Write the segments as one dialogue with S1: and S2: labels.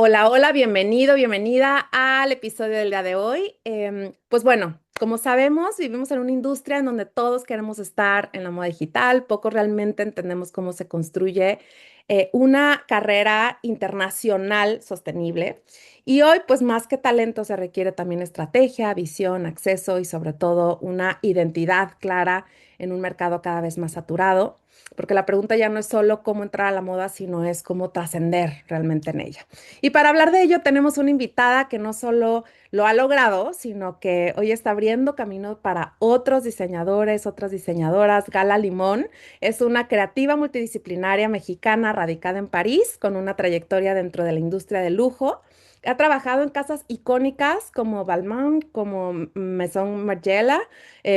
S1: Hola, hola, bienvenido, bienvenida al episodio del día de hoy. Pues bueno, como sabemos, vivimos en una industria en donde todos queremos estar en la moda digital, pocos realmente entendemos cómo se construye una carrera internacional sostenible. Y hoy, pues más que talento, se requiere también estrategia, visión, acceso y sobre todo una identidad clara en un mercado cada vez más saturado, porque la pregunta ya no es solo cómo entrar a la moda, sino es cómo trascender realmente en ella. Y para hablar de ello tenemos una invitada que no solo lo ha logrado, sino que hoy está abriendo camino para otros diseñadores, otras diseñadoras. Gala Limón es una creativa multidisciplinaria mexicana radicada en París, con una trayectoria dentro de la industria del lujo. Ha trabajado en casas icónicas como Balmain, como Maison Margiela,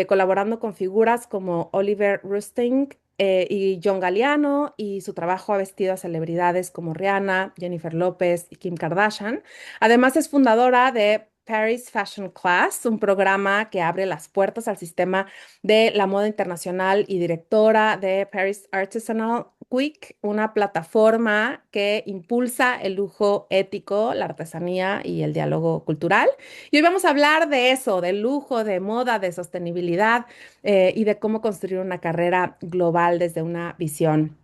S1: colaborando con figuras como Oliver Rousteing y John Galliano, y su trabajo ha vestido a celebridades como Rihanna, Jennifer López y Kim Kardashian. Además, es fundadora de Paris Fashion Class, un programa que abre las puertas al sistema de la moda internacional, y directora de Paris Artisanal Week, una plataforma que impulsa el lujo ético, la artesanía y el diálogo cultural. Y hoy vamos a hablar de eso, de lujo, de moda, de sostenibilidad y de cómo construir una carrera global desde una visión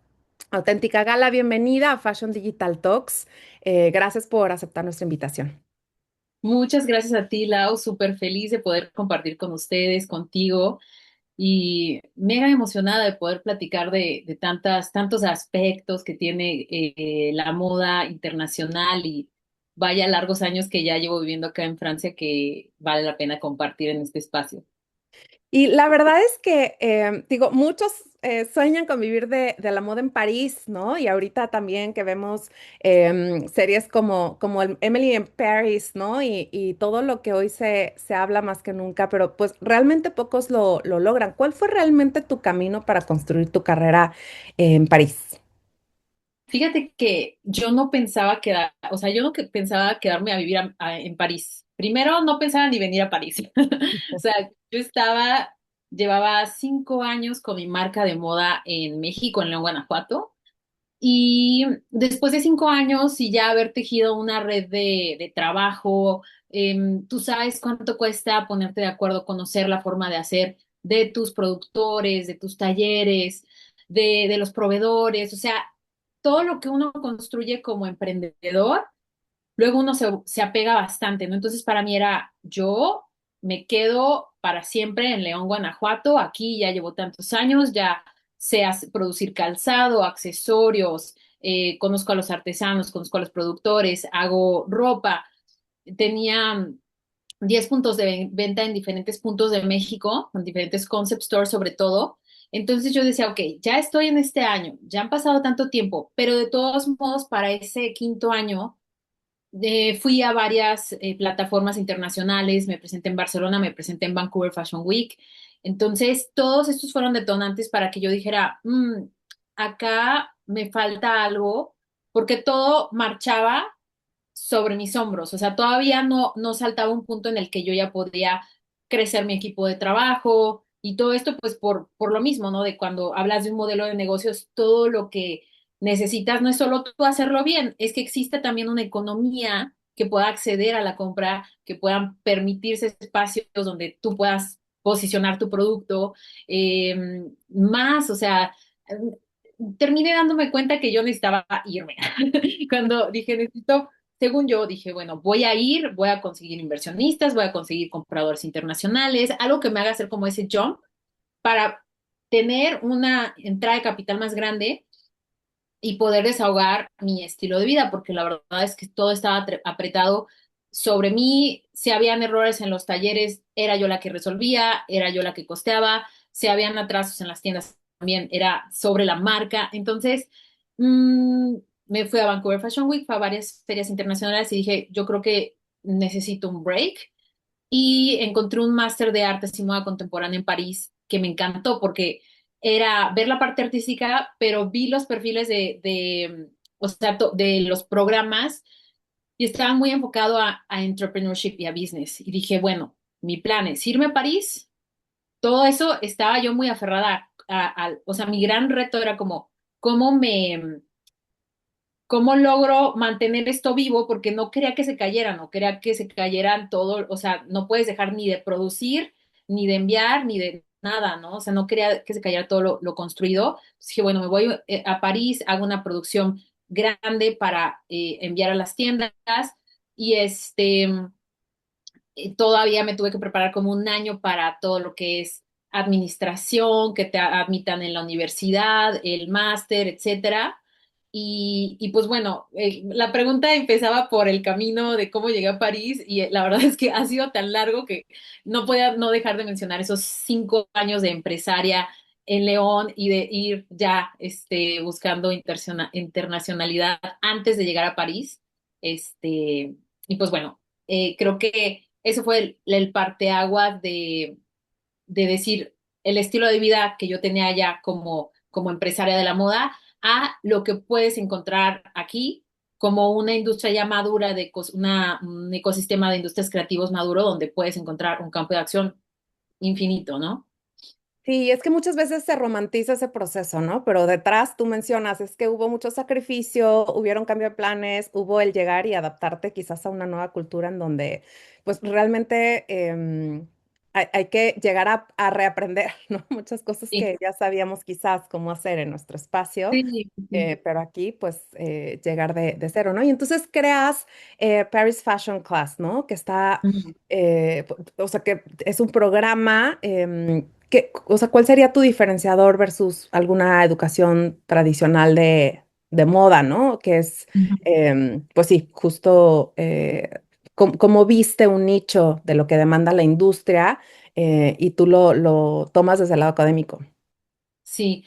S1: auténtica. Gala, bienvenida a Fashion Digital Talks. Gracias por aceptar nuestra invitación.
S2: Muchas gracias a ti, Lau. Súper feliz de poder compartir con ustedes, contigo, y mega emocionada de poder platicar de tantos aspectos que tiene la moda internacional y vaya largos años que ya llevo viviendo acá en Francia que vale la pena compartir en este espacio.
S1: Y la verdad es que, digo, muchos sueñan con vivir de la moda en París, ¿no? Y ahorita también que vemos series como el Emily in Paris, ¿no? Y todo lo que hoy se habla más que nunca, pero pues realmente pocos lo logran. ¿Cuál fue realmente tu camino para construir tu carrera en París?
S2: Fíjate que yo no pensaba quedar, o sea, yo no pensaba quedarme a vivir en París. Primero, no pensaba ni venir a París. O sea, llevaba 5 años con mi marca de moda en México, en León, Guanajuato. Y después de 5 años y ya haber tejido una red de trabajo, tú sabes cuánto cuesta ponerte de acuerdo, conocer la forma de hacer de tus productores, de tus talleres, de los proveedores, o sea, todo lo que uno construye como emprendedor, luego uno se apega bastante, ¿no? Entonces para mí era, yo me quedo para siempre en León, Guanajuato, aquí ya llevo tantos años, ya sé producir calzado, accesorios, conozco a los artesanos, conozco a los productores, hago ropa, tenía 10 puntos de venta en diferentes puntos de México, en diferentes concept stores sobre todo. Entonces yo decía, ok, ya estoy en este año, ya han pasado tanto tiempo, pero de todos modos para ese quinto año fui a varias plataformas internacionales, me presenté en Barcelona, me presenté en Vancouver Fashion Week. Entonces, todos estos fueron detonantes para que yo dijera, acá me falta algo, porque todo marchaba sobre mis hombros. O sea, todavía no saltaba un punto en el que yo ya podía crecer mi equipo de trabajo y todo esto, pues por lo mismo, ¿no? De cuando hablas de un modelo de negocios, todo lo que necesitas no es solo tú hacerlo bien, es que existe también una economía que pueda acceder a la compra, que puedan permitirse espacios donde tú puedas posicionar tu producto más, o sea, terminé dándome cuenta que yo necesitaba irme. Cuando dije, necesito, según yo, dije, bueno, voy a ir, voy a conseguir inversionistas, voy a conseguir compradores internacionales, algo que me haga hacer como ese jump para tener una entrada de capital más grande y poder desahogar mi estilo de vida, porque la verdad es que todo estaba apretado sobre mí. Si habían errores en los talleres, era yo la que resolvía, era yo la que costeaba, si habían atrasos en las tiendas, también era sobre la marca. Entonces, mmm, me fui a Vancouver Fashion Week, fui a varias ferias internacionales y dije, yo creo que necesito un break. Y encontré un máster de artes y moda contemporánea en París que me encantó porque era ver la parte artística, pero vi los perfiles o sea, de los programas y estaban muy enfocado a entrepreneurship y a business. Y dije, bueno, mi plan es irme a París. Todo eso estaba yo muy aferrada o sea, mi gran reto era como, ¿cómo ¿cómo logro mantener esto vivo? Porque no quería que se cayeran, no quería que se cayeran todo, o sea, no puedes dejar ni de producir, ni de enviar, ni de nada, ¿no? O sea, no quería que se cayera todo lo construido. Entonces dije, bueno, me voy a París, hago una producción grande para enviar a las tiendas y todavía me tuve que preparar como un año para todo lo que es administración, que te admitan en la universidad, el máster, etcétera. Y pues bueno, la pregunta empezaba por el camino de cómo llegué a París y la verdad es que ha sido tan largo que no podía no dejar de mencionar esos 5 años de empresaria en León y de ir ya buscando internacionalidad antes de llegar a París. Y pues bueno, creo que eso fue el parteaguas de decir el estilo de vida que yo tenía ya como empresaria de la moda a lo que puedes encontrar aquí como una industria ya madura, un ecosistema de industrias creativos maduro donde puedes encontrar un campo de acción infinito, ¿no?
S1: Sí, es que muchas veces se romantiza ese proceso, ¿no? Pero detrás tú mencionas, es que hubo mucho sacrificio, hubieron cambio de planes, hubo el llegar y adaptarte quizás a una nueva cultura en donde, pues realmente hay que llegar a reaprender, ¿no? Muchas cosas
S2: Sí,
S1: que ya sabíamos quizás cómo hacer en nuestro espacio,
S2: sí, sí.
S1: pero aquí, pues, llegar de cero, ¿no? Y entonces creas Paris Fashion Class, ¿no? Que está,
S2: Ujú.
S1: o sea, que es un programa. O sea, ¿cuál sería tu diferenciador versus alguna educación tradicional de moda, ¿no? Que es,
S2: Ujú.
S1: pues sí, justo cómo viste un nicho de lo que demanda la industria y tú lo tomas desde el lado académico.
S2: Sí,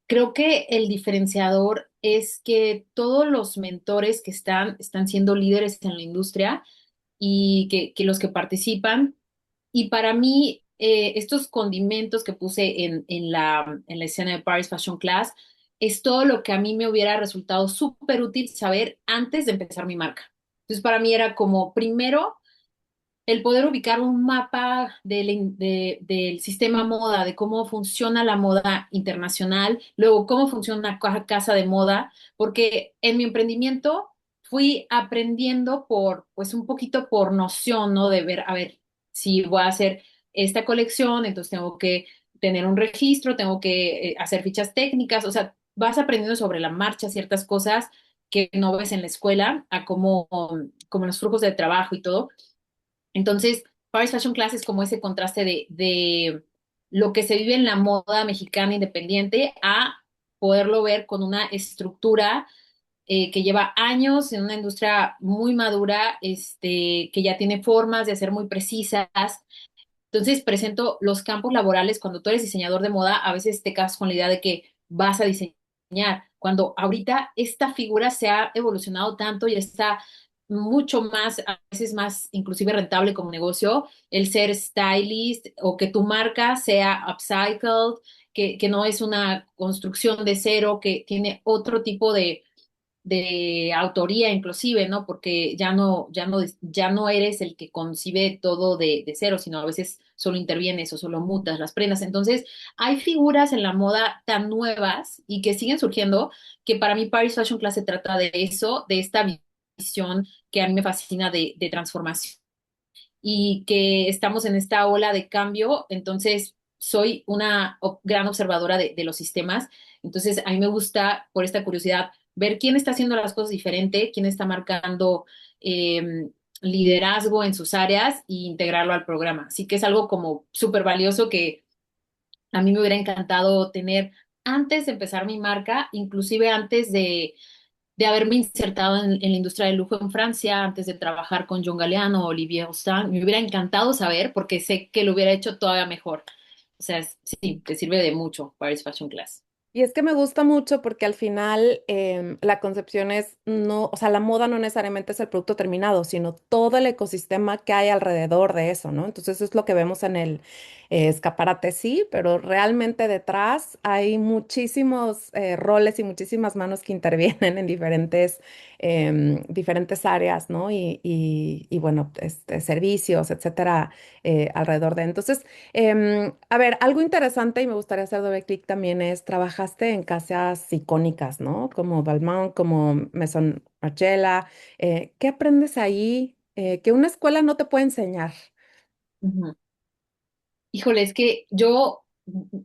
S2: creo que el diferenciador es que todos los mentores que están siendo líderes en la industria y que los que participan. Y para mí, estos condimentos que puse en la escena de Paris Fashion Class es todo lo que a mí me hubiera resultado súper útil saber antes de empezar mi marca. Entonces, para mí era como, primero, el poder ubicar un mapa del sistema moda, de cómo funciona la moda internacional, luego cómo funciona una casa de moda, porque en mi emprendimiento fui aprendiendo pues un poquito por noción, ¿no? De ver, a ver, si voy a hacer esta colección, entonces tengo que tener un registro, tengo que hacer fichas técnicas, o sea, vas aprendiendo sobre la marcha ciertas cosas que no ves en la escuela, a como los flujos de trabajo y todo. Entonces, Paris Fashion Class es como ese contraste de lo que se vive en la moda mexicana independiente a poderlo ver con una estructura que lleva años en una industria muy madura, que ya tiene formas de hacer muy precisas. Entonces, presento los campos laborales. Cuando tú eres diseñador de moda, a veces te casas con la idea de que vas a diseñar, cuando ahorita esta figura se ha evolucionado tanto y está mucho más, a veces más inclusive rentable como negocio, el ser stylist o que tu marca sea upcycled, que no es una construcción de cero, que tiene otro tipo de autoría inclusive, ¿no? Porque ya no eres el que concibe todo de cero, sino a veces solo intervienes o solo mutas las prendas. Entonces, hay figuras en la moda tan nuevas y que siguen surgiendo que para mí Paris Fashion Class se trata de eso, de esta visión que a mí me fascina de transformación y que estamos en esta ola de cambio, entonces soy una gran observadora de los sistemas, entonces a mí me gusta por esta curiosidad ver quién está haciendo las cosas diferente, quién está marcando liderazgo en sus áreas e integrarlo al programa. Así que es algo como súper valioso que a mí me hubiera encantado tener antes de empezar mi marca, inclusive antes de haberme insertado en la industria del lujo en Francia, antes de trabajar con John Galliano o Olivier Rostand. Me hubiera encantado saber porque sé que lo hubiera hecho todavía mejor. O sea, sí, te sirve de mucho Paris Fashion Class.
S1: Y es que me gusta mucho porque al final la concepción es no, o sea, la moda no necesariamente es el producto terminado, sino todo el ecosistema que hay alrededor de eso, ¿no? Entonces eso es lo que vemos en el escaparate, sí, pero realmente detrás hay muchísimos roles y muchísimas manos que intervienen en diferentes áreas, ¿no? Y bueno, servicios, etcétera, alrededor de. Entonces, a ver, algo interesante y me gustaría hacer doble clic también es trabajar trabajaste en casas icónicas, ¿no? Como Balmain, como Maison Margiela. ¿Qué aprendes ahí que una escuela no te puede enseñar?
S2: Ujú. Híjole, es que yo,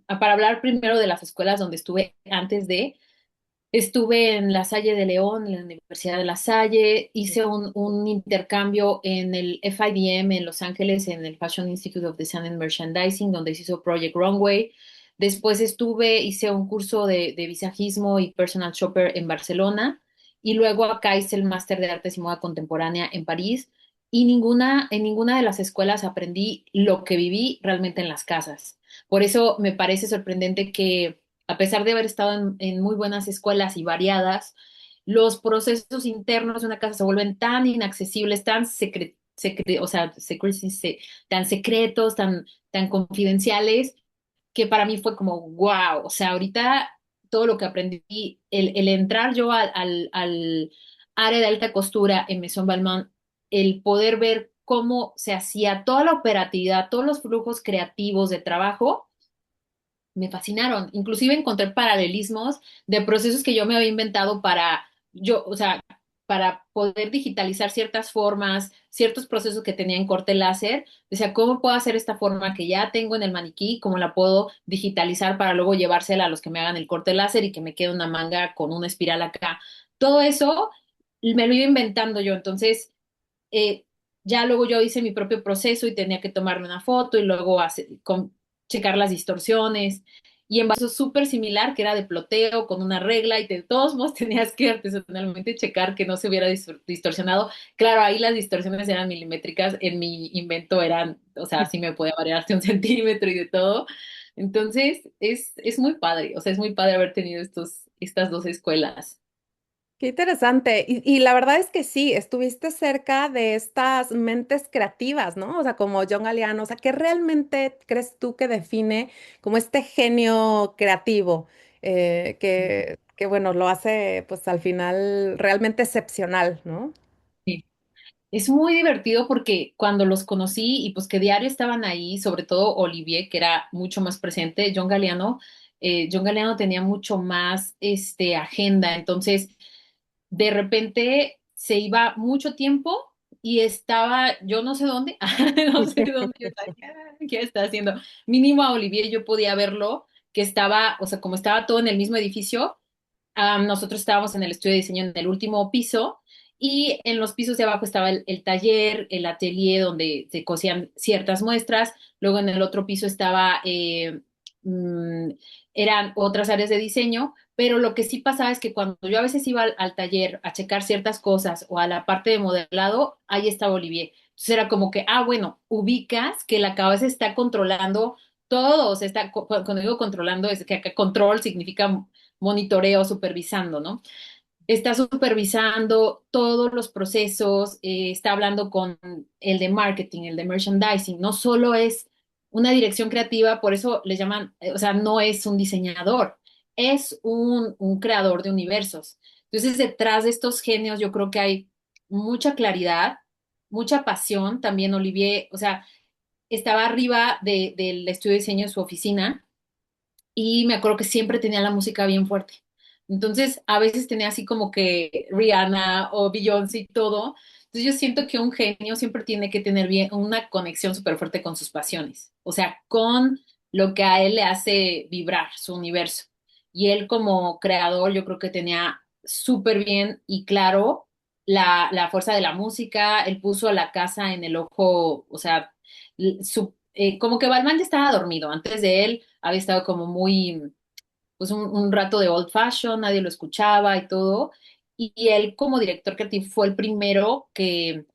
S2: para hablar primero de las escuelas donde estuve antes de, estuve en La Salle de León, en la Universidad de La Salle, hice un intercambio en el FIDM en Los Ángeles, en el Fashion Institute of Design and Merchandising, donde se hizo Project Runway. Después hice un curso de visajismo y personal shopper en Barcelona. Y luego acá hice el máster de artes y moda contemporánea en París. Y en ninguna de las escuelas aprendí lo que viví realmente en las casas. Por eso me parece sorprendente que a pesar de haber estado en muy buenas escuelas y variadas, los procesos internos de una casa se vuelven tan inaccesibles, o sea, tan secretos, tan confidenciales, que para mí fue como, wow, o sea, ahorita todo lo que aprendí, el entrar yo al área de alta costura en Maison Balmain, el poder ver cómo se hacía toda la operatividad, todos los flujos creativos de trabajo, me fascinaron. Inclusive encontré paralelismos de procesos que yo me había inventado o sea, para poder digitalizar ciertas formas, ciertos procesos que tenía en corte láser. O sea, ¿cómo puedo hacer esta forma que ya tengo en el maniquí? ¿Cómo la puedo digitalizar para luego llevársela a los que me hagan el corte láser y que me quede una manga con una espiral acá? Todo eso me lo iba inventando yo. Entonces, eh, ya luego yo hice mi propio proceso y tenía que tomarme una foto y luego checar las distorsiones. Y en vaso súper similar, que era de ploteo con una regla y de todos modos tenías que artesanalmente checar que no se hubiera distorsionado. Claro, ahí las distorsiones eran milimétricas, en mi invento eran, o sea, sí me podía variar hasta un centímetro y de todo. Entonces, es muy padre, o sea, es muy padre haber tenido estas dos escuelas.
S1: Qué interesante. Y la verdad es que sí, estuviste cerca de estas mentes creativas, ¿no? O sea, como John Galliano. O sea, ¿qué realmente crees tú que define como este genio creativo que, bueno, lo hace pues al final realmente excepcional, ¿no?
S2: Sí. Es muy divertido porque cuando los conocí y pues que diario estaban ahí, sobre todo Olivier, que era mucho más presente, John Galliano tenía mucho más agenda, entonces de repente se iba mucho tiempo y estaba, yo no sé dónde, no sé dónde, yo estaba, ¿qué está haciendo? Mínimo a Olivier yo podía verlo, que estaba, o sea, como estaba todo en el mismo edificio. Nosotros estábamos en el estudio de diseño en el último piso y en los pisos de abajo estaba el taller, el atelier donde se cosían ciertas muestras. Luego en el otro piso mm, eran otras áreas de diseño, pero lo que sí pasaba es que cuando yo a veces iba al taller a checar ciertas cosas o a la parte de modelado, ahí estaba Olivier. Entonces era como que, bueno, ubicas que la cabeza está controlando todo, o sea, cuando digo controlando, es que acá control significa monitoreo, supervisando, ¿no? Está supervisando todos los procesos, está hablando con el de marketing, el de merchandising, no solo es una dirección creativa, por eso le llaman, o sea, no es un diseñador, es un creador de universos. Entonces, detrás de estos genios, yo creo que hay mucha claridad, mucha pasión. También Olivier, o sea, estaba arriba del estudio de diseño de su oficina y me acuerdo que siempre tenía la música bien fuerte. Entonces, a veces tenía así como que Rihanna o Beyoncé y todo. Entonces, yo siento que un genio siempre tiene que tener bien una conexión súper fuerte con sus pasiones, o sea, con lo que a él le hace vibrar su universo. Y él como creador, yo creo que tenía súper bien y claro la fuerza de la música. Él puso a la casa en el ojo, o sea, como que Balmain ya estaba dormido. Antes de él había estado como muy, pues un rato de old fashion, nadie lo escuchaba y todo. Y él como director creativo fue el primero que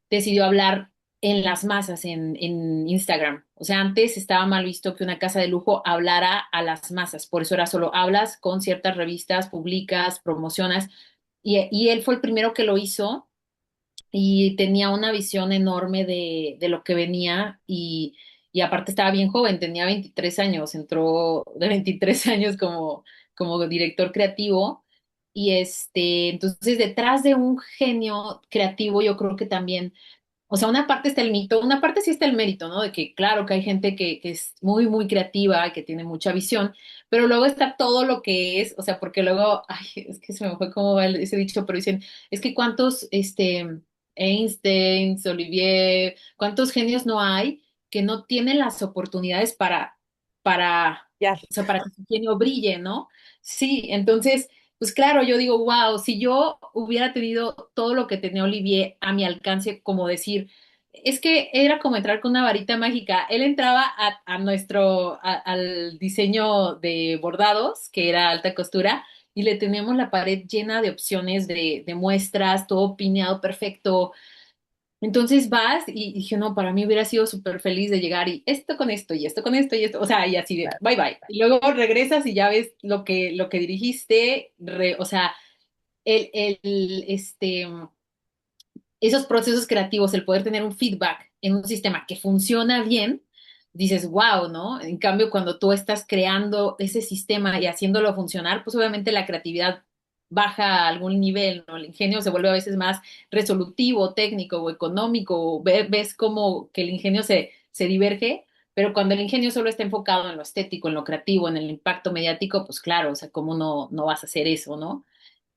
S2: decidió hablar en las masas, en Instagram. O sea, antes estaba mal visto que una casa de lujo hablara a las masas, por eso era solo hablas con ciertas revistas, publicas, promocionas. Y él fue el primero que lo hizo y tenía una visión enorme de lo que venía y aparte estaba bien joven, tenía 23 años, entró de 23 años como director creativo y entonces detrás de un genio creativo yo creo que también O sea, una parte está el mito, una parte sí está el mérito, ¿no? De que claro que hay gente que es muy, muy creativa, que tiene mucha visión, pero luego está todo lo que es, o sea, porque luego, ay, es que se me fue como va ese dicho, pero dicen, es que cuántos, Einstein, Olivier, cuántos genios no hay que no tienen las oportunidades
S1: Ya.
S2: o sea, para que su genio brille, ¿no? Sí, entonces pues claro, yo digo, wow, si yo hubiera tenido todo lo que tenía Olivier a mi alcance, como decir, es que era como entrar con una varita mágica. Él entraba al diseño de bordados, que era alta costura, y le teníamos la pared llena de opciones de muestras, todo pineado perfecto. Entonces vas y dije, no, para mí hubiera sido súper feliz de llegar y esto con esto y esto con esto y esto, o sea, y así de bye bye. Y luego regresas y ya ves lo que dirigiste, o sea, el esos procesos creativos, el poder tener un feedback en un sistema que funciona bien, dices, wow, ¿no? En cambio, cuando tú estás creando ese sistema y haciéndolo funcionar, pues obviamente la creatividad baja a algún nivel, ¿no? El ingenio se vuelve a veces más resolutivo, técnico o económico, o ves como que el ingenio se diverge, pero cuando el ingenio solo está enfocado en lo estético, en lo creativo, en el impacto mediático, pues claro, o sea, ¿cómo no vas a hacer eso, no?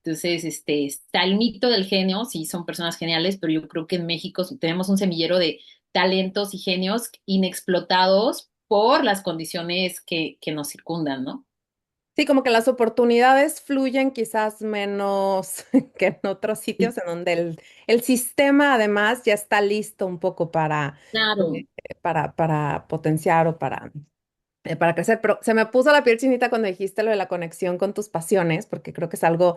S2: Entonces, está el mito del genio, sí, son personas geniales, pero yo creo que en México tenemos un semillero de talentos y genios inexplotados por las condiciones que nos circundan, ¿no?
S1: Sí, como que las oportunidades fluyen quizás menos que en otros
S2: Sí,
S1: sitios en donde el sistema además ya está listo un poco
S2: claro.
S1: para potenciar o para crecer. Pero se me puso la piel chinita cuando dijiste lo de la conexión con tus pasiones, porque creo que es algo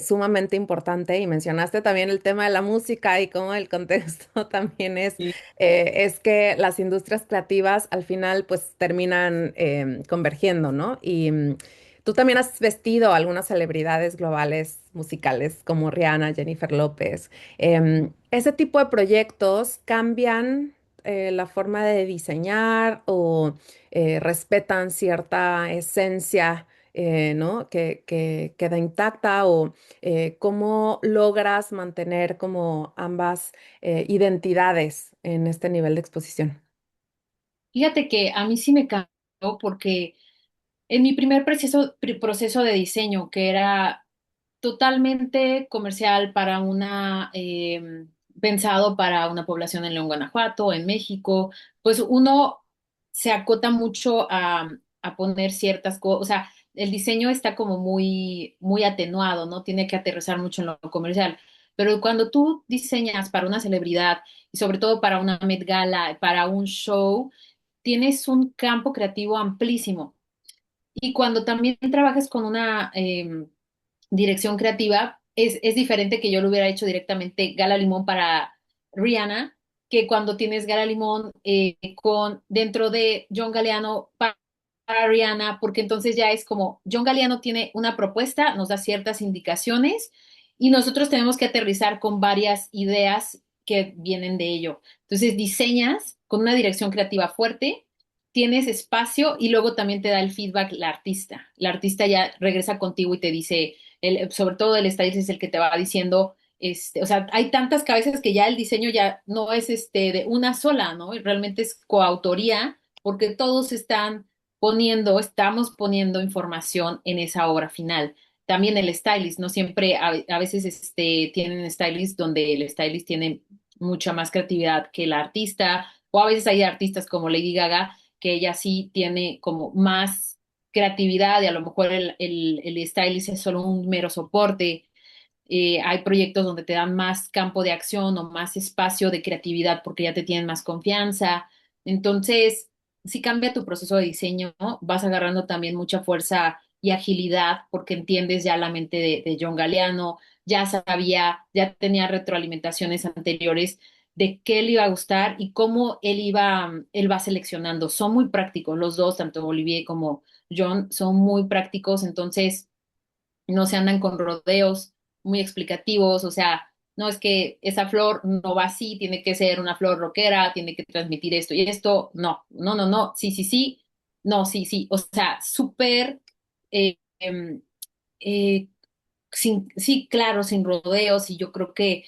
S1: sumamente importante y mencionaste también el tema de la música y cómo el contexto también
S2: Sí.
S1: es que las industrias creativas al final pues terminan convergiendo, ¿no? Y tú también has vestido a algunas celebridades globales musicales como Rihanna, Jennifer López. Ese tipo de proyectos cambian la forma de diseñar o respetan cierta esencia, ¿no? Que queda intacta o cómo logras mantener como ambas identidades en este nivel de exposición.
S2: Fíjate que a mí sí me cambió porque en mi primer proceso de diseño, que era totalmente comercial para pensado para una población en León, Guanajuato, en México, pues uno se acota mucho a poner ciertas cosas, o sea, el diseño está como muy, muy atenuado, ¿no? Tiene que aterrizar mucho en lo comercial. Pero cuando tú diseñas para una celebridad y sobre todo para una Met Gala, para un show, tienes un campo creativo amplísimo. Y cuando también trabajas con una dirección creativa, es diferente que yo lo hubiera hecho directamente Gala Limón para Rihanna, que cuando tienes Gala Limón con dentro de John Galliano para Rihanna, porque entonces ya es como John Galliano tiene una propuesta, nos da ciertas indicaciones y nosotros tenemos que aterrizar con varias ideas que vienen de ello. Entonces diseñas con una dirección creativa fuerte, tienes espacio y luego también te da el feedback la artista. La artista ya regresa contigo y te dice, sobre todo el stylist es el que te va diciendo, o sea, hay tantas cabezas que ya el diseño ya no es de una sola, ¿no? Y realmente es coautoría porque todos estamos poniendo información en esa obra final. También el stylist, no siempre, a veces tienen stylist donde el stylist tiene mucha más creatividad que el artista, o a veces hay artistas como Lady Gaga que ella sí tiene como más creatividad y a lo mejor el stylist es solo un mero soporte. Hay proyectos donde te dan más campo de acción o más espacio de creatividad porque ya te tienen más confianza. Entonces, si cambia tu proceso de diseño, ¿no? Vas agarrando también mucha fuerza y agilidad porque entiendes ya la mente de John Galliano, ya sabía, ya tenía retroalimentaciones anteriores de qué le iba a gustar y cómo él va seleccionando. Son muy prácticos los dos, tanto Olivier como John, son muy prácticos, entonces no se andan con rodeos muy explicativos, o sea, no es que esa flor no va así, tiene que ser una flor rockera, tiene que transmitir esto y esto, no, sí, sí, sí, no, sí, sí, o sea, súper, eh, em, eh, sí, claro, sin rodeos y yo creo que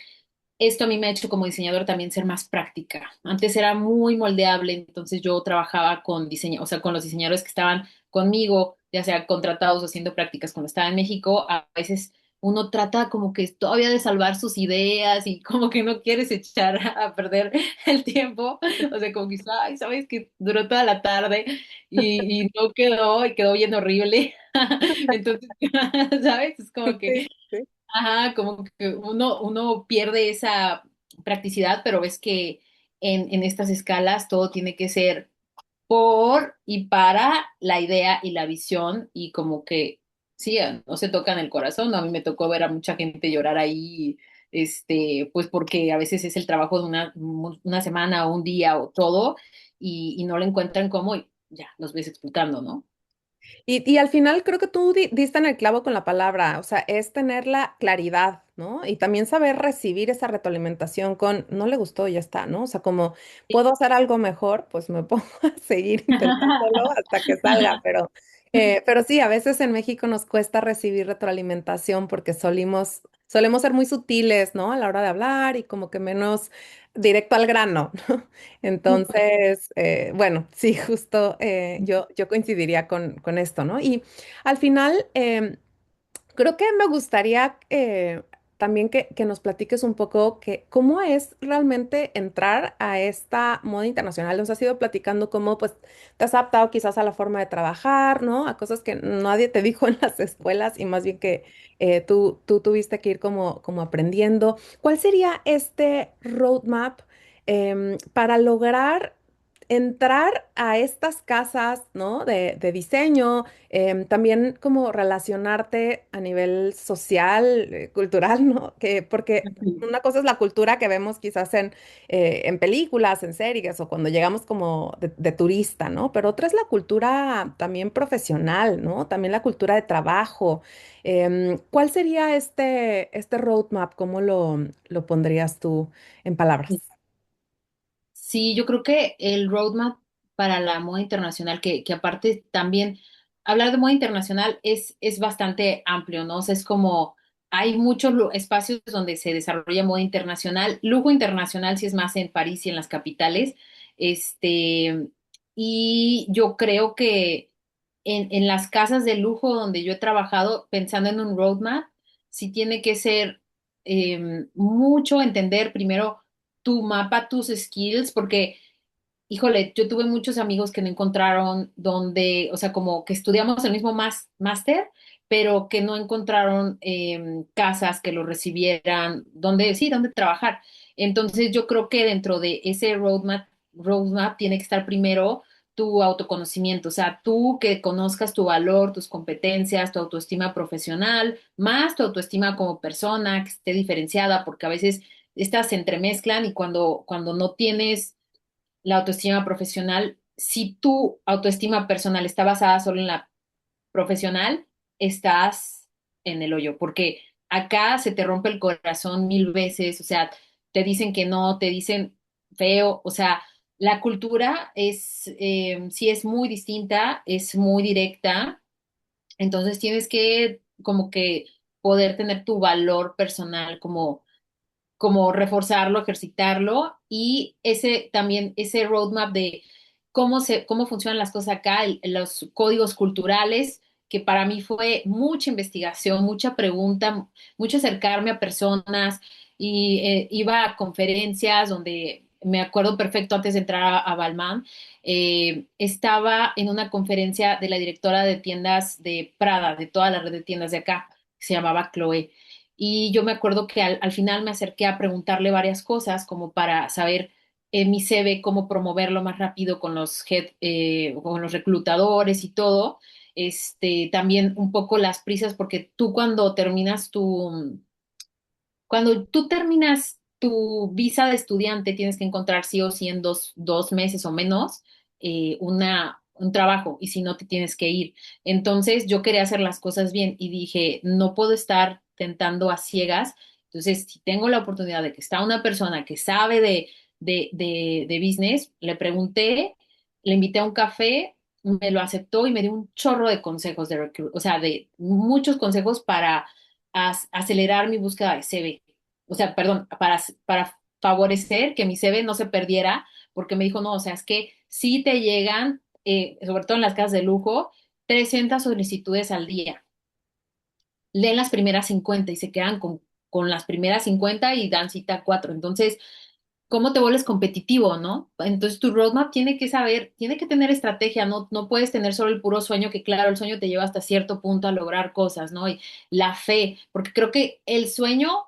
S2: esto a mí me ha hecho como diseñador también ser más práctica. Antes era muy moldeable, entonces yo trabajaba con o sea, con los diseñadores que estaban conmigo, ya sea contratados o haciendo prácticas cuando estaba en México. A veces uno trata como que todavía de salvar sus ideas y como que no quieres echar a perder el tiempo. O sea, como que, ay, sabes que duró toda la tarde y no quedó y quedó bien horrible. Entonces, ¿sabes? Es como que
S1: Sí, sí.
S2: ajá, como que uno pierde esa practicidad, pero ves que en estas escalas todo tiene que ser por y para la idea y la visión y como que, sí, no se tocan el corazón. A mí me tocó ver a mucha gente llorar ahí, pues porque a veces es el trabajo de una semana o un día o todo y no lo encuentran como y ya, los ves explotando, ¿no?
S1: Y al final creo que tú diste en el clavo con la palabra, o sea, es tener la claridad, ¿no? Y también saber recibir esa retroalimentación con, no le gustó y ya está, ¿no? O sea, como puedo hacer algo mejor, pues me pongo a seguir intentándolo hasta que salga, pero sí, a veces en México nos cuesta recibir retroalimentación porque solemos ser muy sutiles, ¿no? A la hora de hablar y como que menos directo al grano, ¿no? Entonces, bueno, sí, justo yo coincidiría con esto, ¿no? Y al final, creo que me gustaría también que nos platiques un poco que cómo es realmente entrar a esta moda internacional. Nos has ido platicando cómo pues te has adaptado quizás a la forma de trabajar, ¿no? A cosas que nadie te dijo en las escuelas y más bien que tú tuviste que ir como aprendiendo. ¿Cuál sería este roadmap para lograr entrar a estas casas, ¿no? De diseño? También como relacionarte a nivel social, cultural, ¿no? Porque una cosa es la cultura que vemos quizás en películas, en series o cuando llegamos como de turista, ¿no? Pero otra es la cultura también profesional, ¿no? También la cultura de trabajo. ¿Cuál sería este roadmap? ¿Cómo lo pondrías tú en palabras?
S2: Sí, yo creo que el roadmap para la moda internacional, que aparte también hablar de moda internacional es bastante amplio, ¿no? O sea, es como hay muchos espacios donde se desarrolla moda internacional, lujo internacional si es más en París y en las capitales, este, y yo creo que en las casas de lujo donde yo he trabajado, pensando en un roadmap, sí tiene que ser mucho entender primero tu mapa, tus skills, porque, híjole, yo tuve muchos amigos que no encontraron donde, o sea, como que estudiamos el mismo máster, pero que no encontraron casas que lo recibieran, donde, sí, donde trabajar. Entonces, yo creo que dentro de ese roadmap tiene que estar primero tu autoconocimiento, o sea, tú que conozcas tu valor, tus competencias, tu autoestima profesional, más tu autoestima como persona, que esté diferenciada, porque a veces estas se entremezclan y cuando no tienes la autoestima profesional, si tu autoestima personal está basada solo en la profesional, estás en el hoyo, porque acá se te rompe el corazón mil veces, o sea, te dicen que no, te dicen feo, o sea, la cultura sí es muy distinta, es muy directa, entonces tienes que como que poder tener tu valor personal como reforzarlo, ejercitarlo y ese también, ese roadmap de cómo funcionan las cosas acá, los códigos culturales, que para mí fue mucha investigación, mucha pregunta, mucho acercarme a personas y iba a conferencias donde me acuerdo perfecto antes de entrar a Balmain, estaba en una conferencia de la directora de tiendas de Prada, de toda la red de tiendas de acá, que se llamaba Chloe. Y yo me acuerdo que al final me acerqué a preguntarle varias cosas como para saber mi CV, cómo promoverlo más rápido con con los reclutadores y todo. También un poco las prisas, porque tú cuando tú terminas tu visa de estudiante, tienes que encontrar sí o sí en dos meses o menos un trabajo y si no te tienes que ir. Entonces yo quería hacer las cosas bien y dije, no puedo estar tentando a ciegas. Entonces, si tengo la oportunidad de que está una persona que sabe de business, le pregunté, le invité a un café, me lo aceptó y me dio un chorro de consejos o sea, de muchos consejos para acelerar mi búsqueda de CV. o sea, perdón, para favorecer que mi CV no se perdiera, porque me dijo, no, o sea, es que sí te llegan, sobre todo en las casas de lujo, 300 solicitudes al día. Leen las primeras 50 y se quedan con las primeras 50 y dan cita a 4. Entonces, ¿cómo te vuelves competitivo, no? Entonces tu roadmap tiene que saber, tiene que tener estrategia, no puedes tener solo el puro sueño, que claro, el sueño te lleva hasta cierto punto a lograr cosas, ¿no? Y la fe, porque creo que el sueño,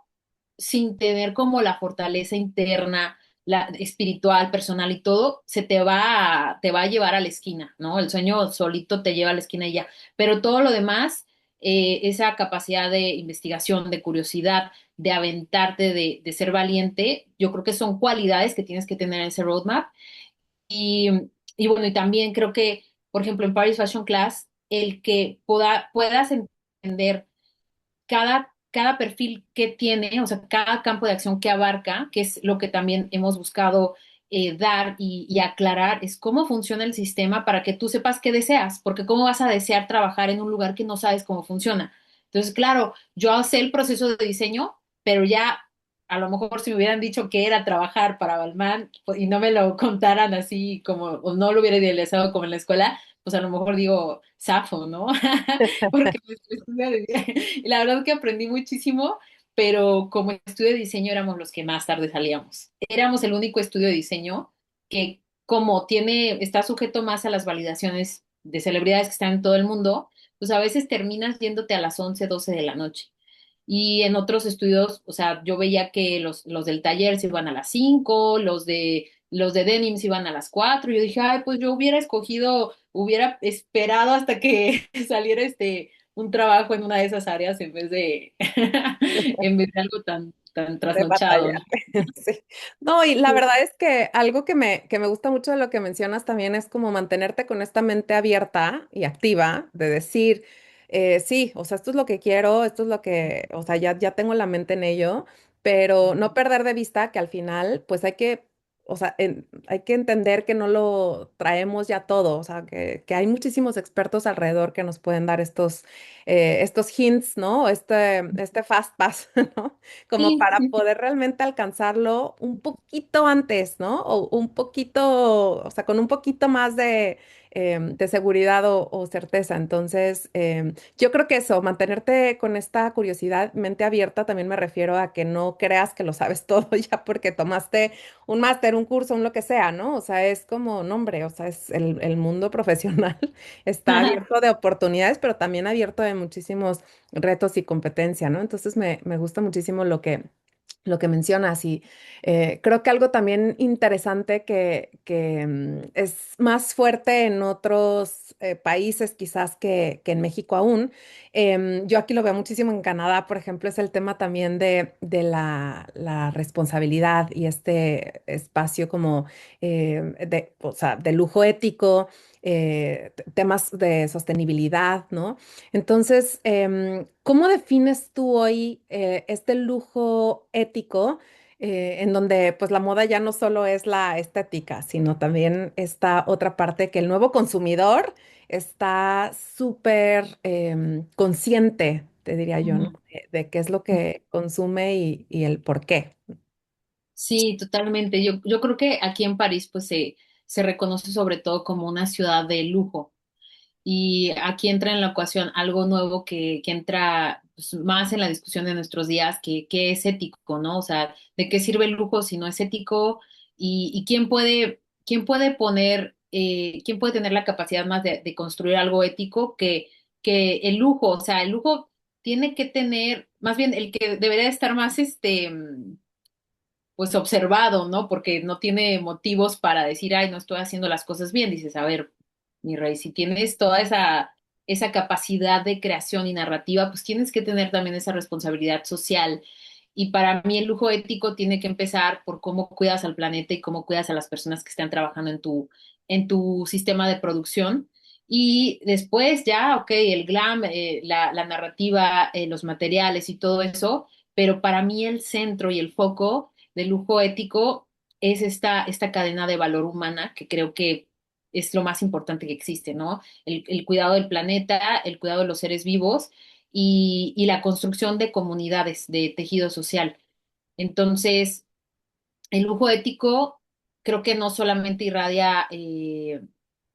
S2: sin tener como la fortaleza interna, la espiritual, personal y todo, te va a llevar a la esquina, ¿no? El sueño solito te lleva a la esquina y ya, pero todo lo demás, esa capacidad de investigación, de curiosidad, de aventarte, de ser valiente, yo creo que son cualidades que tienes que tener en ese roadmap. Y, y bueno, y también creo que, por ejemplo, en Paris Fashion Class, el que puedas entender cada perfil que tiene, o sea, cada campo de acción que abarca, que es lo que también hemos buscado dar y aclarar, es cómo funciona el sistema para que tú sepas qué deseas, porque cómo vas a desear trabajar en un lugar que no sabes cómo funciona. Entonces, claro, yo sé el proceso de diseño, pero ya a lo mejor si me hubieran dicho que era trabajar para Balmain pues, y no me lo contaran así como, o no lo hubiera idealizado como en la escuela, pues a lo mejor digo, zafo, ¿no? Porque pues, y la verdad que aprendí muchísimo, pero como estudio de diseño éramos los que más tarde salíamos. Éramos el único estudio de diseño que como está sujeto más a las validaciones de celebridades que están en todo el mundo, pues a veces terminas yéndote a las 11 12 de la noche. Y en otros estudios, o sea, yo veía que los del taller se iban a las 5, los de denim se iban a las 4. Y yo dije, ay, pues yo hubiera esperado hasta que saliera un trabajo en una de esas áreas en vez de, en vez de algo tan
S1: De
S2: trasnochado,
S1: batallar.
S2: ¿no?
S1: Sí. No, y la
S2: Sí,
S1: verdad es que algo que me gusta mucho de lo que mencionas también es como mantenerte con esta mente abierta y activa, de decir, sí, o sea, esto es lo que quiero, esto es lo que, o sea, ya tengo la mente en ello, pero no perder de vista que al final, pues hay que, o sea, hay que entender que no lo traemos ya todo, o sea, que hay muchísimos expertos alrededor que nos pueden dar estos hints, ¿no? Este fast pass, ¿no? Como
S2: sí,
S1: para
S2: sí.
S1: poder realmente alcanzarlo un poquito antes, ¿no? O un poquito, o sea, con un poquito más de seguridad o certeza. Entonces, yo creo que eso, mantenerte con esta curiosidad, mente abierta, también me refiero a que no creas que lo sabes todo ya porque tomaste un máster, un curso, un lo que sea, ¿no? O sea, es como, no, hombre, o sea, es el mundo profesional está abierto de oportunidades, pero también abierto de muchísimos retos y competencia, ¿no? Entonces me gusta muchísimo lo que mencionas y creo que algo también interesante que es más fuerte en otros países quizás que en México aún, yo aquí lo veo muchísimo en Canadá, por ejemplo, es el tema también de la responsabilidad y este espacio como o sea, de lujo ético, temas de sostenibilidad, ¿no? Entonces, ¿cómo defines tú hoy este lujo ético en donde pues la moda ya no solo es la estética, sino también esta otra parte que el nuevo consumidor está súper consciente, te diría yo, ¿no?
S2: Ujú.
S1: De qué es lo que consume y el por qué.
S2: Sí, totalmente. Yo creo que aquí en París pues se reconoce sobre todo como una ciudad de lujo. Y aquí entra en la ecuación algo nuevo que entra pues, más en la discusión de nuestros días, que es ético, ¿no? O sea, ¿de qué sirve el lujo si no es ético? Y quién puede quién puede tener la capacidad más de construir algo ético que el lujo? O sea, el lujo tiene que tener, más bien el que debería estar más, pues observado, ¿no? Porque no tiene motivos para decir, ay, no estoy haciendo las cosas bien. Dices, a ver, mi rey, si tienes toda esa capacidad de creación y narrativa, pues tienes que tener también esa responsabilidad social. Y para mí el lujo ético tiene que empezar por cómo cuidas al planeta y cómo cuidas a las personas que están trabajando en tu sistema de producción. Y después ya, ok, el glam, la narrativa, los materiales y todo eso, pero para mí el centro y el foco de lujo ético es esta cadena de valor humana que creo que es lo más importante que existe, ¿no? El cuidado del planeta, el cuidado de los seres vivos y la construcción de comunidades, de tejido social. Entonces, el lujo ético creo que no solamente irradia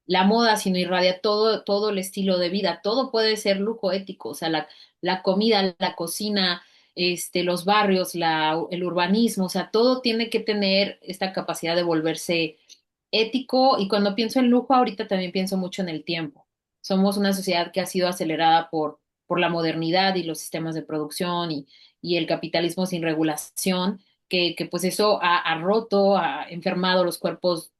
S2: la moda, sino irradia todo el estilo de vida. Todo puede ser lujo ético, o sea, la comida, la cocina, los barrios, el urbanismo, o sea, todo tiene que tener esta capacidad de volverse ético. Y cuando pienso en lujo, ahorita también pienso mucho en el tiempo. Somos una sociedad que ha sido acelerada por la modernidad y los sistemas de producción y el capitalismo sin regulación que pues eso ha roto, ha enfermado los cuerpos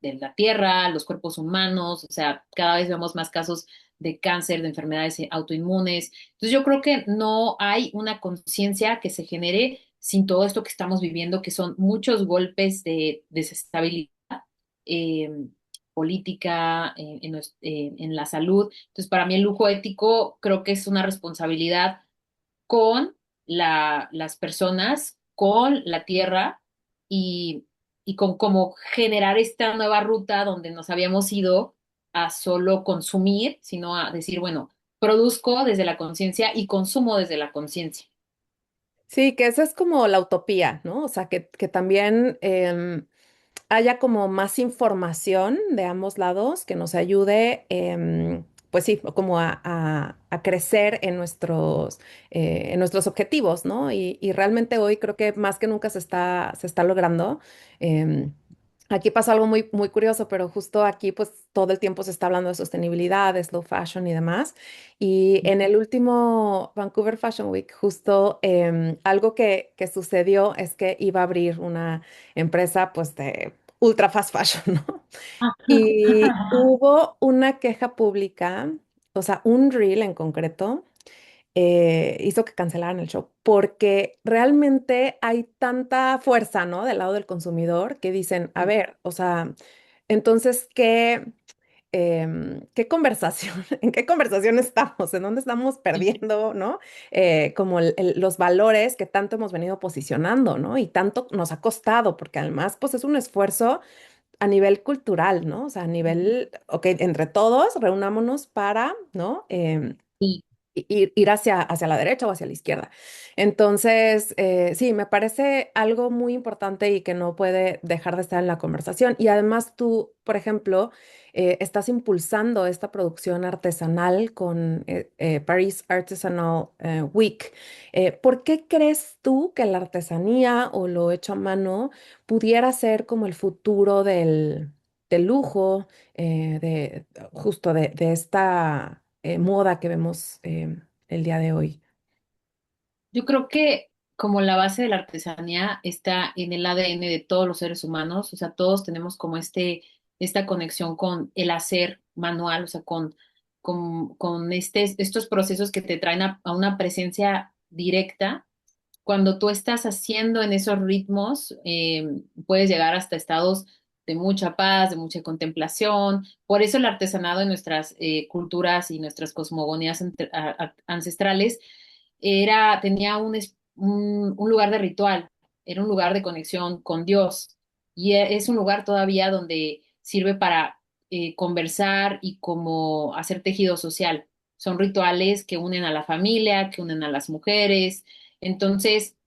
S2: de la tierra, los cuerpos humanos, o sea, cada vez vemos más casos de cáncer, de enfermedades autoinmunes. Entonces yo creo que no hay una conciencia que se genere sin todo esto que estamos viviendo, que son muchos golpes de desestabilidad eh, política, en la salud. Entonces, para mí el lujo ético creo que es una responsabilidad con las personas, con la tierra y, y con cómo generar esta nueva ruta donde nos habíamos ido a solo consumir, sino a decir, bueno, produzco desde la conciencia y consumo desde la conciencia.
S1: Sí, que esa es como la utopía, ¿no? O sea, que también haya como más información de ambos lados que nos ayude, pues sí, como a crecer en nuestros objetivos, ¿no? Y realmente hoy creo que más que nunca se está logrando. em, Aquí pasa algo muy, muy curioso, pero justo aquí pues todo el tiempo se está hablando de sostenibilidad, de slow fashion y demás. Y en el último Vancouver Fashion Week, justo algo que sucedió es que iba a abrir una empresa pues de ultra fast fashion, ¿no? Y hubo una queja pública, o sea, un reel en concreto, hizo que cancelaran el show, porque realmente hay tanta fuerza, ¿no? Del lado del consumidor que dicen, a ver, o sea, entonces, ¿qué conversación, en qué conversación estamos? ¿En dónde estamos perdiendo, ¿no? Como los valores que tanto hemos venido posicionando, ¿no? Y tanto nos ha costado, porque además, pues es un esfuerzo a nivel cultural, ¿no? O sea, a nivel, ok, entre todos, reunámonos para, ¿no?
S2: Sí.
S1: Ir hacia la derecha o hacia la izquierda. Entonces, sí, me parece algo muy importante y que no puede dejar de estar en la conversación. Y además tú, por ejemplo, estás impulsando esta producción artesanal con Paris Artisanal Week. ¿Por qué crees tú que la artesanía o lo hecho a mano pudiera ser como el futuro del lujo, justo de esta moda que vemos el día de hoy?
S2: Yo creo que como la base de la artesanía está en el ADN de todos los seres humanos, o sea, todos tenemos como esta conexión con el hacer manual, o sea, con estos procesos que te traen a una presencia directa. Cuando tú estás haciendo en esos ritmos, puedes llegar hasta estados de mucha paz, de mucha contemplación. Por eso el artesanado en nuestras culturas y nuestras cosmogonías ancestrales tenía un lugar de ritual, era un lugar de conexión con Dios y es un lugar todavía donde sirve para conversar y como hacer tejido social. Son rituales que unen a la familia, que unen a las mujeres. Entonces,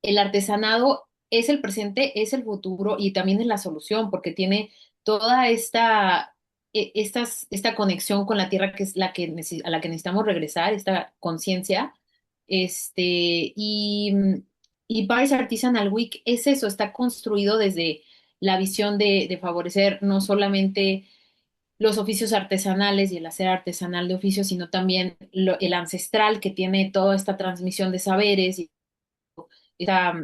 S2: el artesanado es el presente, es el futuro y también es la solución porque tiene toda esta conexión con la tierra que es a la que necesitamos regresar, esta conciencia. Y Paris Artisanal Week es eso, está construido desde la visión de favorecer no solamente los oficios artesanales y el hacer artesanal de oficios, sino también el ancestral que tiene toda esta transmisión de saberes y esta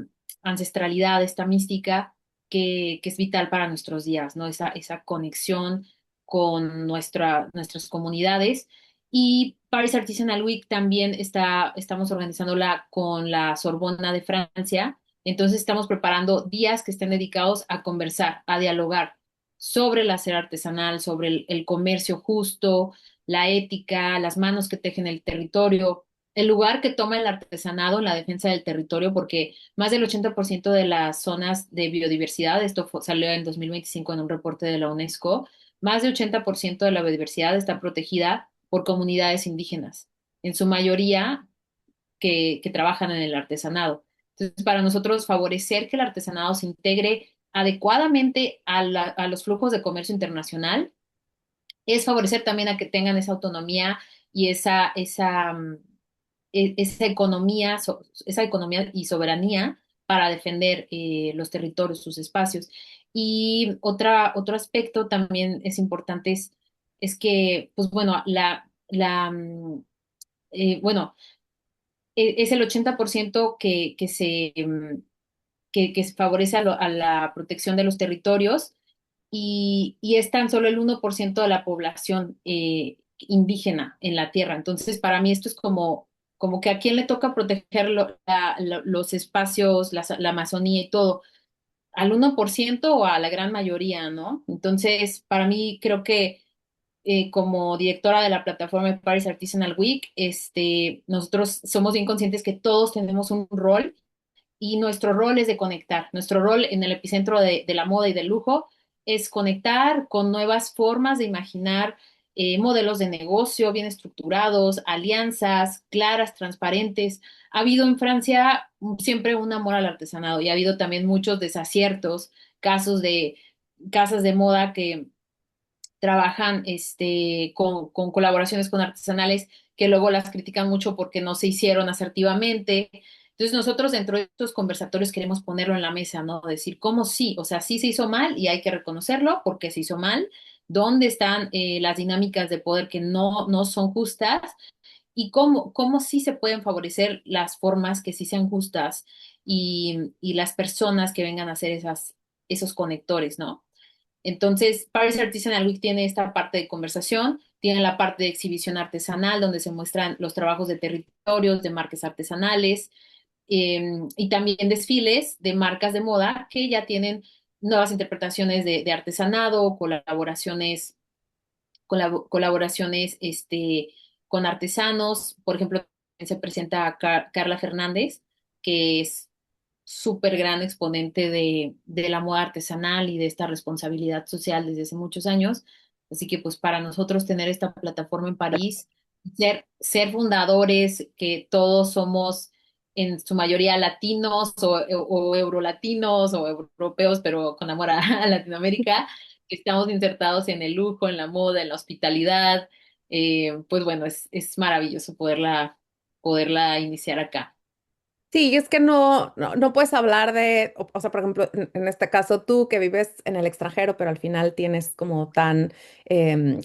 S2: ancestralidad, esta mística que es vital para nuestros días, ¿no? Esa conexión con nuestras comunidades. Y Paris Artisanal Week también estamos organizándola con la Sorbona de Francia. Entonces estamos preparando días que estén dedicados a conversar, a dialogar sobre el hacer artesanal, sobre el comercio justo, la ética, las manos que tejen el territorio, el lugar que toma el artesanado en la defensa del territorio, porque más del 80% de las zonas de biodiversidad, salió en 2025 en un reporte de la UNESCO, más de 80% de la biodiversidad está protegida por comunidades indígenas, en su mayoría que trabajan en el artesanado. Entonces, para nosotros favorecer que el artesanado se integre adecuadamente a los flujos de comercio internacional es favorecer también a que tengan esa autonomía y esa economía y soberanía para defender los territorios, sus espacios. Y otro aspecto también es importante es que, pues bueno, bueno, es el 80% que favorece a la protección de los territorios y es tan solo el 1% de la población indígena en la tierra. Entonces, para mí esto es como que a quién le toca proteger los espacios, la Amazonía y todo, al 1% o a la gran mayoría, ¿no? Entonces, para mí creo que como directora de la plataforma Paris Artisanal Week, nosotros somos bien conscientes que todos tenemos un rol y nuestro rol es de conectar. Nuestro rol en el epicentro de la moda y del lujo es conectar con nuevas formas de imaginar modelos de negocio bien estructurados, alianzas claras, transparentes. Ha habido en Francia siempre un amor al artesanado y ha habido también muchos desaciertos, casos de casas de moda que trabajan con colaboraciones con artesanales que luego las critican mucho porque no se hicieron asertivamente. Entonces nosotros dentro de estos conversatorios queremos ponerlo en la mesa, ¿no? Decir cómo sí, o sea, sí se hizo mal y hay que reconocerlo porque se hizo mal, dónde están las dinámicas de poder que no son justas y cómo sí se pueden favorecer las formas que sí sean justas y las personas que vengan a hacer esos conectores, ¿no? Entonces, Paris Artisanal Week tiene esta parte de conversación, tiene la parte de exhibición artesanal, donde se muestran los trabajos de territorios, de marcas artesanales, y también desfiles de marcas de moda que ya tienen nuevas interpretaciones de artesanado, colaboraciones con artesanos. Por ejemplo, se presenta a Carla Fernández, que es súper gran exponente de la moda artesanal y de esta responsabilidad social desde hace muchos años. Así que pues para nosotros tener esta plataforma en París, ser fundadores, que todos somos en su mayoría latinos o eurolatinos o europeos, pero con amor a Latinoamérica, que estamos insertados en el lujo, en la moda, en la hospitalidad, pues bueno, es maravilloso poderla iniciar acá.
S1: Sí, es que no puedes hablar de, o sea, por ejemplo, en este caso tú que vives en el extranjero, pero al final tienes como tan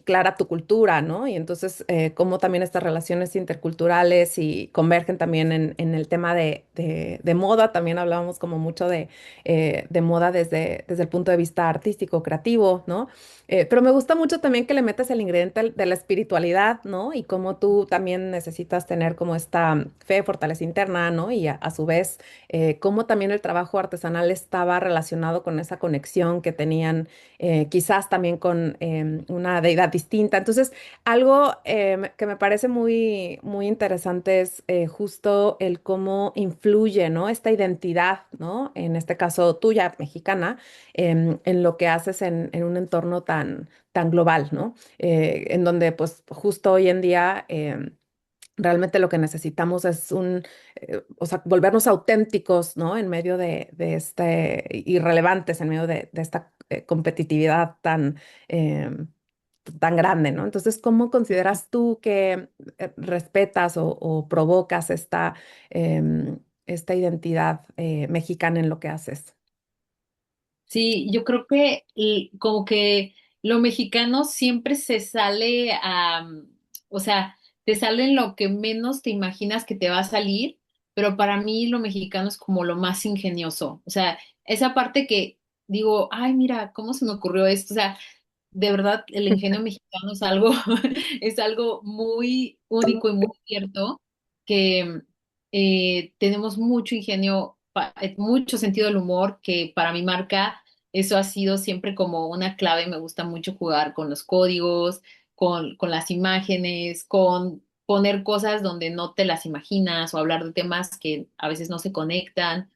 S1: clara tu cultura, ¿no? Y entonces, cómo también estas relaciones interculturales y convergen también en el tema de moda, también hablábamos como mucho de moda desde el punto de vista artístico, creativo, ¿no? Pero me gusta mucho también que le metas el ingrediente de la espiritualidad, ¿no? Y cómo tú también necesitas tener como esta fe, fortaleza interna, ¿no? Y a su vez, cómo también el trabajo artesanal estaba relacionado con esa conexión que tenían quizás también con una deidad distinta. Entonces, algo que me parece muy interesante es justo el cómo influye, ¿no? Esta identidad, ¿no? En este caso tuya, mexicana en lo que haces en un entorno tan global, ¿no? En donde pues justo hoy en día realmente lo que necesitamos es o sea, volvernos auténticos, ¿no? En medio y relevantes en medio de esta competitividad tan grande, ¿no? Entonces, ¿cómo consideras tú que respetas o provocas esta identidad mexicana en lo que haces?
S2: Sí, yo creo que como que lo mexicano siempre se sale o sea, te sale en lo que menos te imaginas que te va a salir, pero para mí lo mexicano es como lo más ingenioso. O sea, esa parte que digo, ay, mira, ¿cómo se me ocurrió esto? O sea, de verdad, el ingenio mexicano es algo, es algo muy único y muy cierto, que tenemos mucho ingenio, mucho sentido del humor, que para mi marca eso ha sido siempre como una clave. Me gusta mucho jugar con los códigos, con las imágenes, con poner cosas donde no te las imaginas o hablar de temas que a veces no se conectan.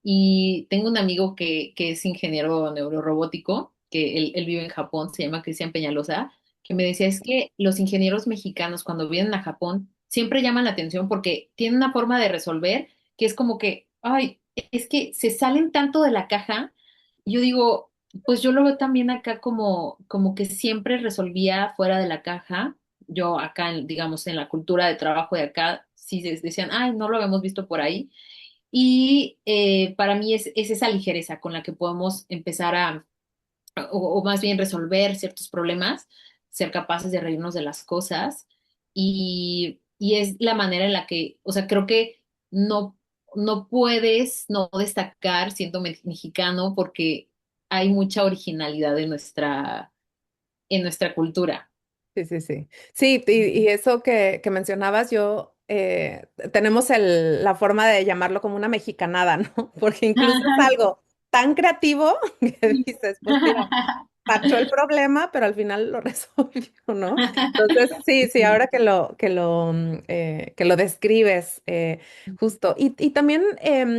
S2: Y tengo un amigo que es ingeniero neurorobótico, que él vive en Japón, se llama Cristian Peñalosa, que me decía, es que los ingenieros mexicanos cuando vienen a Japón siempre llaman la atención porque tienen una forma de resolver que es como que ay, es que se salen tanto de la caja. Yo digo, pues yo lo veo también acá como que siempre resolvía fuera de la caja. Yo acá, digamos, en la cultura de trabajo de acá, sí decían, ay, no lo habíamos visto por ahí. Y para mí es esa ligereza con la que podemos empezar o más bien resolver ciertos problemas, ser capaces de reírnos de las cosas y es la manera en la que, o sea, creo que no, no puedes no destacar siendo mexicano porque hay mucha originalidad en nuestra cultura.
S1: Sí, sí, sí. Sí, y eso que mencionabas, yo tenemos la forma de llamarlo como una mexicanada, ¿no? Porque incluso es algo tan creativo que dices, pues mira, tachó el problema, pero al final lo resolvió, ¿no? Entonces, sí, sí, ahora que lo describes, justo. Y también,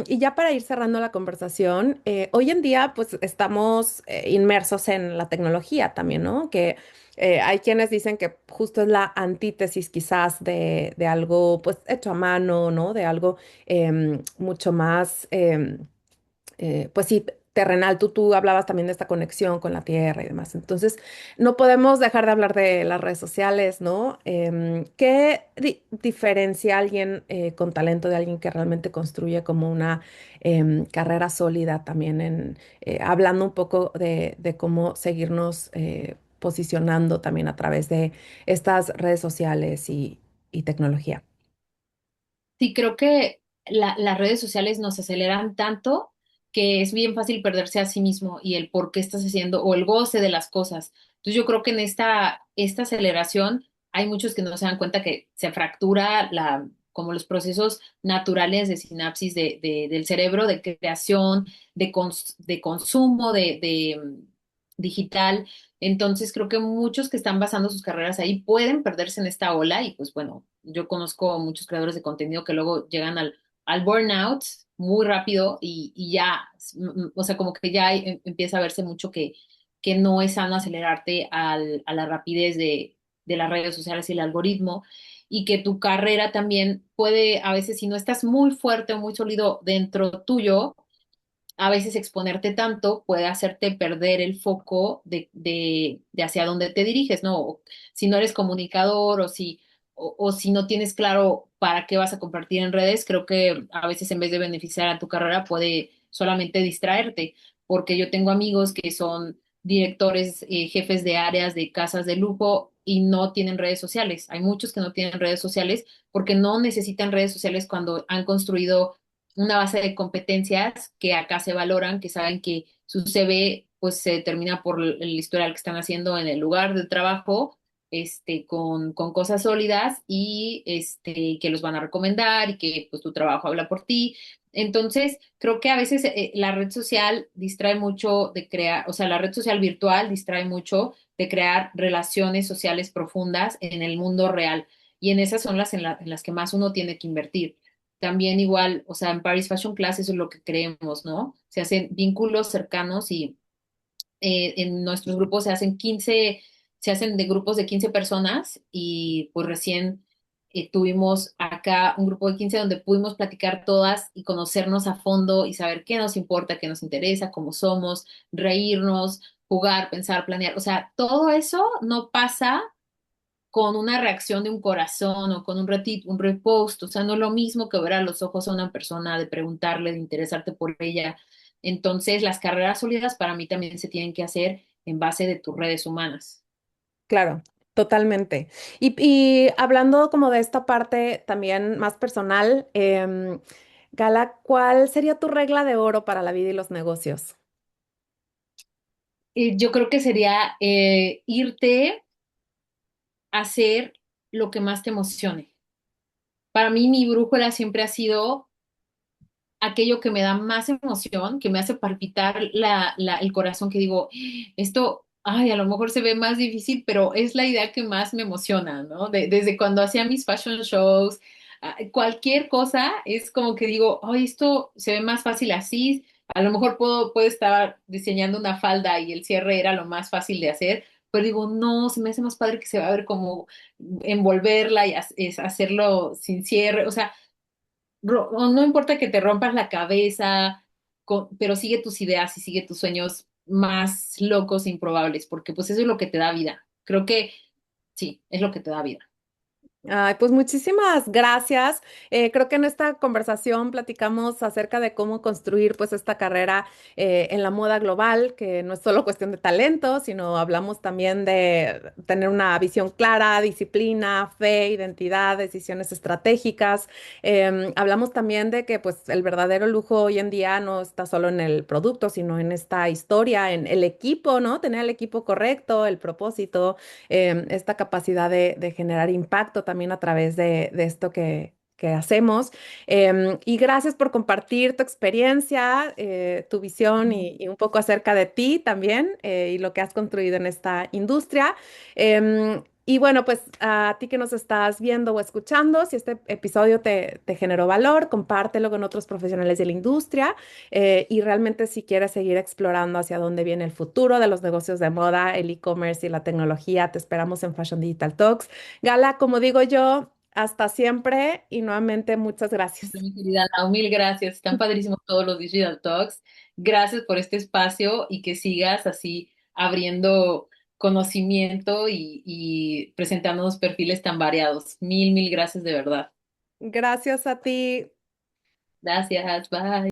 S1: y ya para ir cerrando la conversación, hoy en día, pues estamos inmersos en la tecnología también, ¿no? Que hay quienes dicen que justo es la antítesis quizás de algo, pues, hecho a mano, ¿no? De algo mucho más pues sí, terrenal. Tú hablabas también de esta conexión con la tierra y demás. Entonces, no podemos dejar de hablar de las redes sociales, ¿no? ¿Qué diferencia alguien con talento de alguien que realmente construye como una carrera sólida también hablando un poco de cómo seguirnos posicionando también a través de estas redes sociales y tecnología?
S2: Sí, creo que las redes sociales nos aceleran tanto que es bien fácil perderse a sí mismo y el por qué estás haciendo o el goce de las cosas. Entonces yo creo que en esta aceleración hay muchos que no se dan cuenta que se fractura como los procesos naturales de sinapsis del cerebro, de creación, de consumo, digital. Entonces creo que muchos que están basando sus carreras ahí pueden perderse en esta ola y pues bueno, yo conozco muchos creadores de contenido que luego llegan al burnout muy rápido y ya, o sea, como que ya empieza a verse mucho que no es sano acelerarte a la rapidez de las redes sociales y el algoritmo y que tu carrera también puede, a veces si no estás muy fuerte o muy sólido dentro tuyo, a veces exponerte tanto puede hacerte perder el foco de hacia dónde te diriges, ¿no? O si no eres comunicador o si no tienes claro para qué vas a compartir en redes, creo que a veces en vez de beneficiar a tu carrera puede solamente distraerte, porque yo tengo amigos que son directores, jefes de áreas de casas de lujo y no tienen redes sociales. Hay muchos que no tienen redes sociales porque no necesitan redes sociales cuando han construido una base de competencias que acá se valoran, que saben que su CV pues se determina por el historial que están haciendo en el lugar de trabajo, con cosas sólidas y que los van a recomendar y que pues tu trabajo habla por ti. Entonces, creo que a veces la red social distrae mucho de crear, o sea, la red social virtual distrae mucho de crear relaciones sociales profundas en el mundo real. Y en esas son en las que más uno tiene que invertir. También igual, o sea, en Paris Fashion Class eso es lo que creemos, ¿no? Se hacen vínculos cercanos y en nuestros grupos se hacen de grupos de 15 personas y pues recién tuvimos acá un grupo de 15 donde pudimos platicar todas y conocernos a fondo y saber qué nos importa, qué nos interesa, cómo somos, reírnos, jugar, pensar, planear. O sea, todo eso no pasa con una reacción de un corazón o con un repost, o sea, no es lo mismo que ver a los ojos a una persona, de preguntarle, de interesarte por ella. Entonces, las carreras sólidas para mí también se tienen que hacer en base de tus redes humanas.
S1: Claro, totalmente. Y hablando como de esta parte también más personal, Gala, ¿cuál sería tu regla de oro para la vida y los negocios?
S2: Yo creo que sería irte a hacer lo que más te emocione. Para mí, mi brújula siempre ha sido aquello que me da más emoción, que me hace palpitar el corazón, que digo, esto, ay, a lo mejor se ve más difícil, pero es la idea que más me emociona, ¿no? Desde cuando hacía mis fashion shows, cualquier cosa es como que digo, ay, esto se ve más fácil así, a lo mejor puedo estar diseñando una falda y el cierre era lo más fácil de hacer. Pero digo, no, se me hace más padre que se va a ver como envolverla y es hacerlo sin cierre. O sea, no importa que te rompas la cabeza, pero sigue tus ideas y sigue tus sueños más locos e improbables, porque pues eso es lo que te da vida. Creo que sí, es lo que te da vida.
S1: Ay, pues muchísimas gracias. Creo que en esta conversación platicamos acerca de cómo construir pues esta carrera en la moda global, que no es solo cuestión de talento, sino hablamos también de tener una visión clara, disciplina, fe, identidad, decisiones estratégicas. Hablamos también de que pues el verdadero lujo hoy en día no está solo en el producto, sino en esta historia, en el equipo, ¿no? Tener el equipo correcto, el propósito, esta capacidad de generar impacto también a través de esto que hacemos. Y gracias por compartir tu experiencia, tu visión y un poco acerca de ti también y lo que has construido en esta industria. Y bueno, pues a ti que nos estás viendo o escuchando, si este episodio te generó valor, compártelo con otros profesionales de la industria. Y realmente si quieres seguir explorando hacia dónde viene el futuro de los negocios de moda, el e-commerce y la tecnología, te esperamos en Fashion Digital Talks. Gala, como digo yo, hasta siempre y nuevamente muchas gracias.
S2: Mi querida Lau, mil gracias. Están padrísimos todos los Digital Talks. Gracias por este espacio y que sigas así abriendo conocimiento y presentándonos perfiles tan variados. Mil gracias de verdad.
S1: Gracias a ti.
S2: Gracias, bye.